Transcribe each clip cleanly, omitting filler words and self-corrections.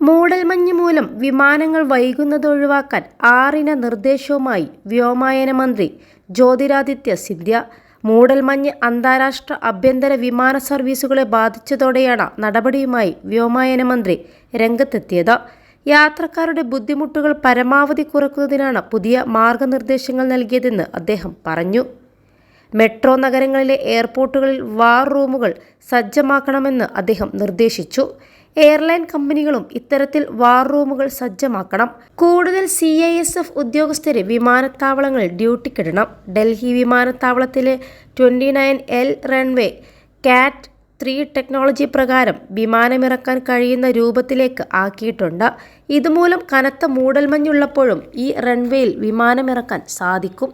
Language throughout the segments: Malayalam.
മൂടൽമഞ്ഞ് മൂലം വിമാനങ്ങൾ വൈകുന്നത് ഒഴിവാക്കാൻ 6 നിർദ്ദേശവുമായി വ്യോമയാന മന്ത്രി ജ്യോതിരാദിത്യ സിന്ധ്യ. മൂടൽമഞ്ഞ് അന്താരാഷ്ട്ര ആഭ്യന്തര വിമാന സർവീസുകളെ ബാധിച്ചതോടെയാണ് നടപടിയുമായി വ്യോമയാന മന്ത്രി രംഗത്തെത്തിയത്. യാത്രക്കാരുടെ ബുദ്ധിമുട്ടുകൾ പരമാവധി കുറയ്ക്കുന്നതിനാണ് പുതിയ മാർഗനിർദ്ദേശങ്ങൾ നൽകിയതെന്ന് അദ്ദേഹം പറഞ്ഞു. മെട്രോ നഗരങ്ങളിലെ എയർപോർട്ടുകളിൽ വാർ റൂമുകൾ സജ്ജമാക്കണമെന്ന് അദ്ദേഹം നിർദ്ദേശിച്ചു. എയർലൈൻ കമ്പനികളും ഇത്തരത്തിൽ വാർ റൂമുകൾ സജ്ജമാക്കണം. കൂടുതൽ CISF ഉദ്യോഗസ്ഥരെ വിമാനത്താവളങ്ങളിൽ ഡ്യൂട്ടിക്കിടണം. ഡൽഹി വിമാനത്താവളത്തിലെ 29L റൺവേ CAT 3 ടെക്നോളജി പ്രകാരം വിമാനമിറക്കാൻ കഴിയുന്ന രൂപത്തിലേക്ക് ആക്കിയിട്ടുണ്ട്. ഇതുമൂലം കനത്ത മൂടൽമഞ്ഞുള്ളപ്പോഴും ഈ റൺവേയിൽ വിമാനമിറക്കാൻ സാധിക്കും.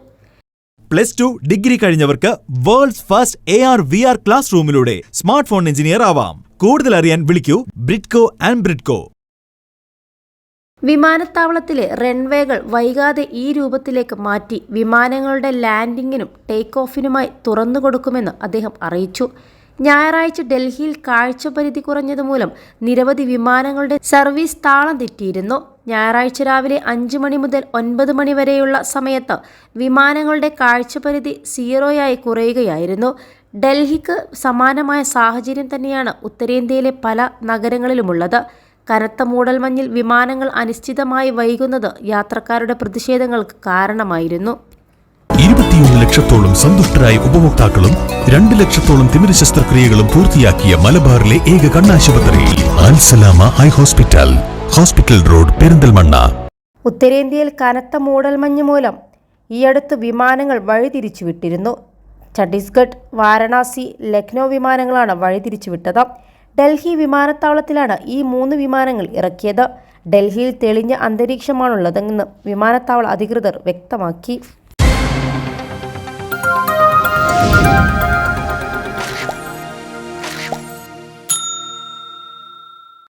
+2 ഡിഗ്രി കഴിഞ്ഞവർക്ക് വേൾഡ്സ് ഫസ്റ്റ് AR/VR ക്ലാസ് റൂമിലൂടെ സ്മാർട്ട് ഫോൺ എഞ്ചിനീയർ ആവാം. കൂടുതൽ അറിയാൻ വിളിക്കൂ ബ്രിഡ്കോ ആൻഡ് ബ്രിഡ്കോ. വിമാനത്താവളത്തിലെ റൺവേകൾ വൈകാതെ ഈ രൂപത്തിലേക്ക് മാറ്റി വിമാനങ്ങളുടെ ലാൻഡിങ്ങിനും ടേക്ക് ഓഫിനുമായി തുറന്നുകൊടുക്കുമെന്ന് അദ്ദേഹം അറിയിച്ചു. ഞായറാഴ്ച ഡൽഹിയിൽ കാഴ്ചപരിധി കുറഞ്ഞതുമൂലം നിരവധി വിമാനങ്ങളുടെ സർവീസ് താളം തെറ്റിയിരുന്നു. ഞായറാഴ്ച രാവിലെ 5 മണി മുതൽ 9 മണി വരെയുള്ള സമയത്ത് വിമാനങ്ങളുടെ കാഴ്ചപരിധി 0 കുറയുകയായിരുന്നു. ഡൽഹിക്ക് സമാനമായ സാഹചര്യം തന്നെയാണ് ഉത്തരേന്ത്യയിലെ പല നഗരങ്ങളിലുമുള്ളത്. കനത്ത മൂടൽമഞ്ഞിൽ വിമാനങ്ങൾ അനിശ്ചിതമായി വൈകുന്നത് യാത്രക്കാരുടെ പ്രതിഷേധങ്ങൾക്ക് കാരണമായിരുന്നു. 21 ലക്ഷത്തോളം സന്തുഷ്ടരായ ഉപഭോക്താക്കളും 2 ലക്ഷത്തോളം തിമിര ശസ്ത്രക്രിയകളും പൂർത്തിയാക്കിയ മലബാറിലെ ഏക കണ്ണാശുപത്രി Al Salama high hospital, hospital road, Perinthalmanna. ഉത്തരേന്ത്യയിൽ കനത്ത മൂടൽമഞ്ഞ് മൂലം ഈയടുത്ത് വിമാനങ്ങൾ വഴിതിരിച്ചുവിട്ടിരുന്നു. ഛത്തീസ്ഗഡ്, വാരണാസി, ലക്നൗ വിമാനങ്ങളാണ് വഴിതിരിച്ചുവിട്ടത്. ഡൽഹി വിമാനത്താവളത്തിലാണ് ഈ 3 വിമാനങ്ങൾ ഇറക്കിയത്. ഡൽഹിയിൽ തെളിഞ്ഞ അന്തരീക്ഷമാണുള്ളതെന്ന് വിമാനത്താവള അധികൃതർ വ്യക്തമാക്കി.